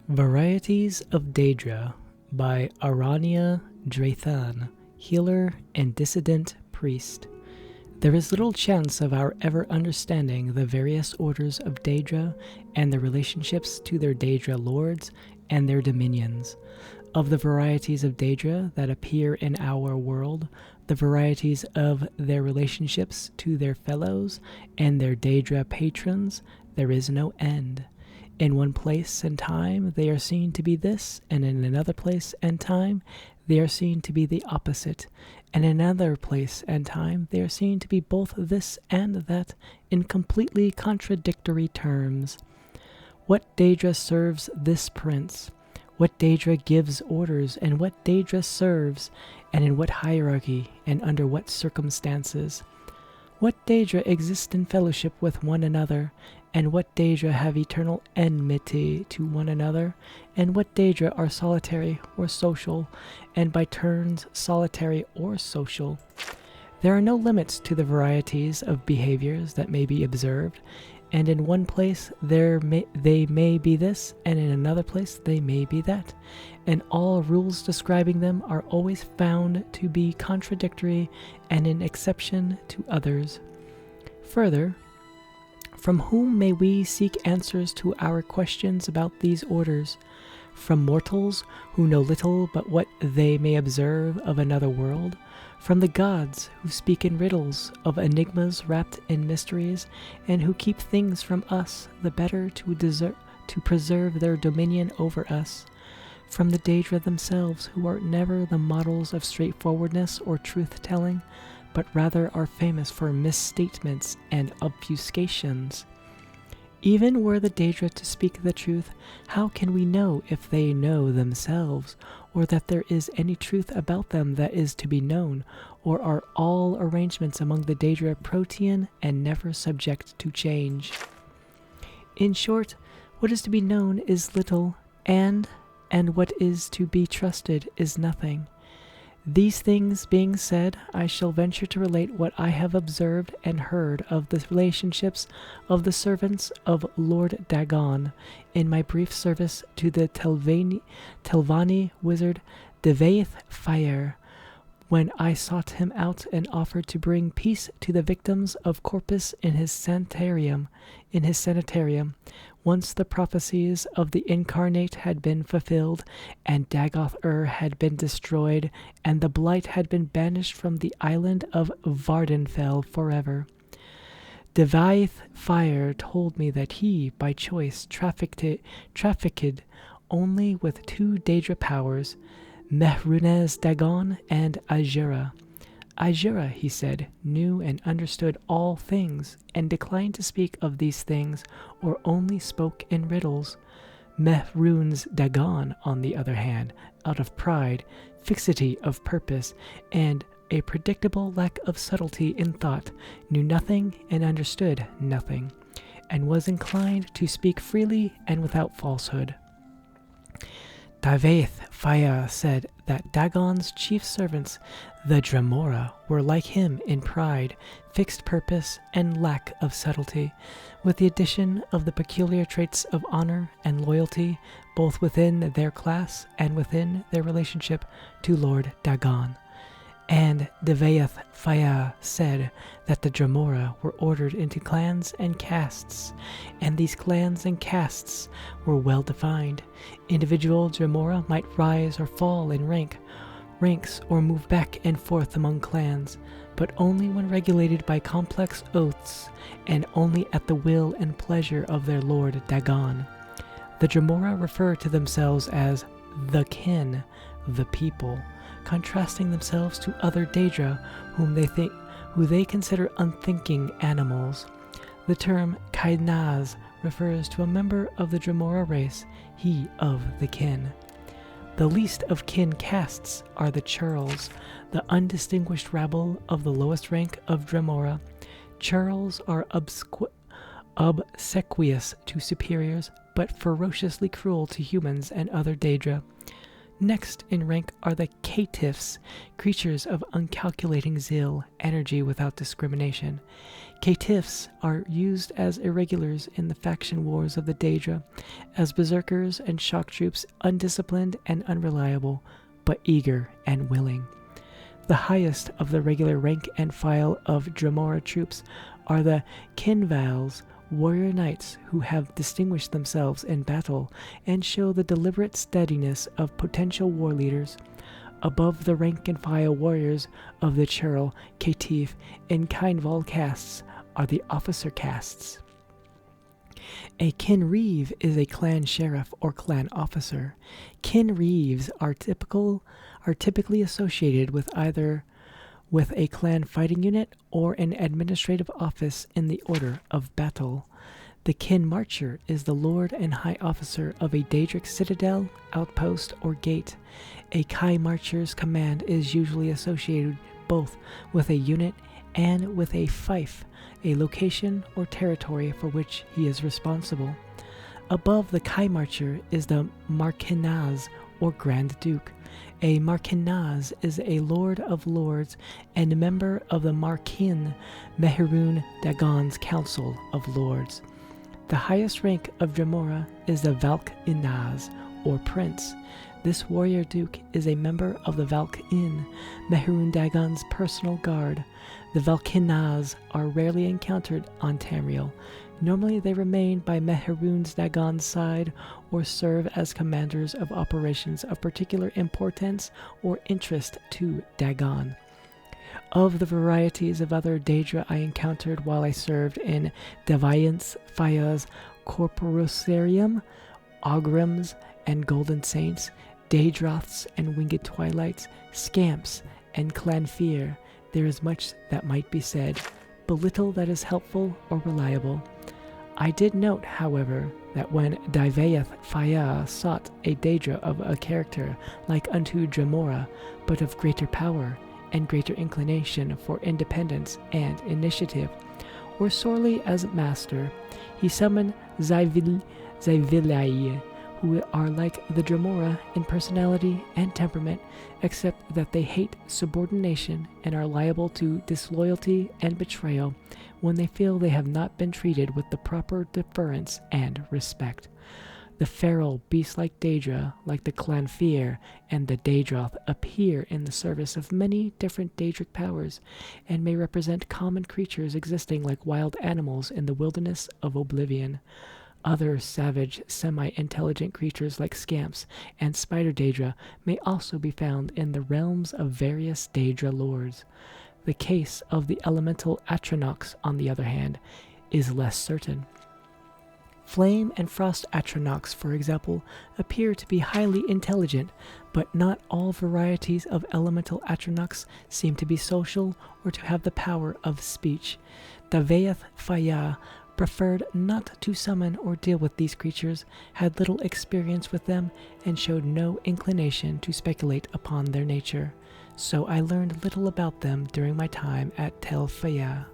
Varieties of Daedra by Aranya Drathan, healer and dissident priest. There is little chance of our ever understanding the various orders of Daedra and their relationships to their Daedra lords and their dominions. Of the varieties of Daedra that appear in our world, the varieties of their relationships to their fellows and their Daedra patrons, there is no end. In one place and time they are seen to be this, and in another place and time they are seen to be the opposite, and in another place and time they are seen to be both this and that in completely contradictory terms. What Daedra serves this prince? What Daedra gives orders, and what Daedra serves, and in what hierarchy, and under what circumstances? What Daedra exist in fellowship with one another, and what Daedra have eternal enmity to one another, and what Daedra are solitary or social, and by turns solitary or social. There are no limits to the varieties of behaviors that may be observed, and in one place they may be this, and in another place they may be that, and all rules describing them are always found to be contradictory and an exception to others. Further, from whom may we seek answers to our questions about these orders? From mortals who know little but what they may observe of another world? From the gods who speak in riddles of enigmas wrapped in mysteries, and who keep things from us the better to preserve their dominion over us? From the Daedra themselves, who are never the models of straightforwardness or truth-telling, but rather are famous for misstatements and obfuscations. Even were the Daedra to speak the truth, how can we know if they know themselves, or that there is any truth about them that is to be known, or are all arrangements among the Daedra protean and never subject to change? In short, what is to be known is little, and what is to be trusted is nothing. These things being said, I shall venture to relate what I have observed and heard of the relationships of the servants of Lord Dagon in my brief service to the Telvanni wizard Devaith Fire, when I sought him out and offered to bring peace to the victims of Corpus in his sanitarium. Once the prophecies of the incarnate had been fulfilled, and Dagoth-Ur had been destroyed, and the blight had been banished from the island of Vardenfell forever. Devaith Fire told me that he, by choice, trafficked only with two Daedra powers, Mehrunez Dagon and Ajura. Ajura, he said, knew and understood all things, and declined to speak of these things, or only spoke in riddles. Mehrunez Dagon, on the other hand, out of pride, fixity of purpose, and a predictable lack of subtlety in thought, knew nothing and understood nothing, and was inclined to speak freely and without falsehood. Devaith Fire said that Dagon's chief servants, the Dremora, were like him in pride, fixed purpose, and lack of subtlety, with the addition of the peculiar traits of honor and loyalty, both within their class and within their relationship to Lord Dagon. And Devaith Fire said that the Dremora were ordered into clans and castes, and these clans and castes were well defined. Individual Dremora might rise or fall in ranks or move back and forth among clans, but only when regulated by complex oaths, and only at the will and pleasure of their lord Dagon. The Dremora refer to themselves as the kin, the people, contrasting themselves to other Daedra who they consider unthinking animals. The term Kainaz refers to a member of the Dremora race, he of the kin. The least of kin castes are the churls, the undistinguished rabble of the lowest rank of Dremora. Churls are obsequious to superiors, but ferociously cruel to humans and other Daedra. Next in rank are the caitiffs, creatures of uncalculating zeal, energy without discrimination. Caitiffs are used as irregulars in the faction wars of the Daedra, as berserkers and shock troops, undisciplined and unreliable, but eager and willing. The highest of the regular rank and file of Dremora troops are the Kinvals, warrior knights who have distinguished themselves in battle and show the deliberate steadiness of potential war leaders. Above the rank and file warriors of the Churl, Caitiff, and Kindval castes are the officer castes. A Kinreeve is a clan sheriff or clan officer. Kinreeves are typically associated with either with a clan fighting unit or an administrative office in the order of battle. The Kin Marcher is the lord and high officer of a Daedric citadel, outpost, or gate. A Kai Marcher's command is usually associated both with a unit and with a fief, a location or territory for which he is responsible. Above the Kai Marcher is the Marquinaz or Grand Duke. A Marquinaz is a Lord of Lords and a member of the Marquin Mehrunes Dagon's Council of Lords. The highest rank of Dremora is the Valk-Inaz, or Prince. This warrior duke is a member of the Valk-In, Mehrunes Dagon's personal guard. The Valk-Inaz are rarely encountered on Tamriel. Normally they remain by Mehrunes Dagon's side or serve as commanders of operations of particular importance or interest to Dagon. Of the varieties of other Daedra I encountered while I served in Deviants, Fayaz, Corporosarium, Ogrims, and Golden Saints, Daedroths and Winged Twilights, Scamps, and Clanfear, there is much that might be said, but little that is helpful or reliable. I did note, however, that when Divaeth Faya sought a Daedra of a character like unto Dremora, but of greater power and greater inclination for independence and initiative, or sorely as master, he summoned Zyvilai, who are like the Dremora in personality and temperament, except that they hate subordination and are liable to disloyalty and betrayal when they feel they have not been treated with the proper deference and respect. The feral, beast-like Daedra, like the Clanfear and the Daedroth, appear in the service of many different Daedric powers, and may represent common creatures existing like wild animals in the wilderness of oblivion. Other savage, semi-intelligent creatures like Scamps and Spider Daedra may also be found in the realms of various Daedra lords. The case of the elemental Atronachs, on the other hand, is less certain. Flame and Frost Atronachs, for example, appear to be highly intelligent, but not all varieties of elemental Atronachs seem to be social or to have the power of speech. Divaeth Faya preferred not to summon or deal with these creatures, had little experience with them, and showed no inclination to speculate upon their nature. So I learned little about them during my time at Tel Faya.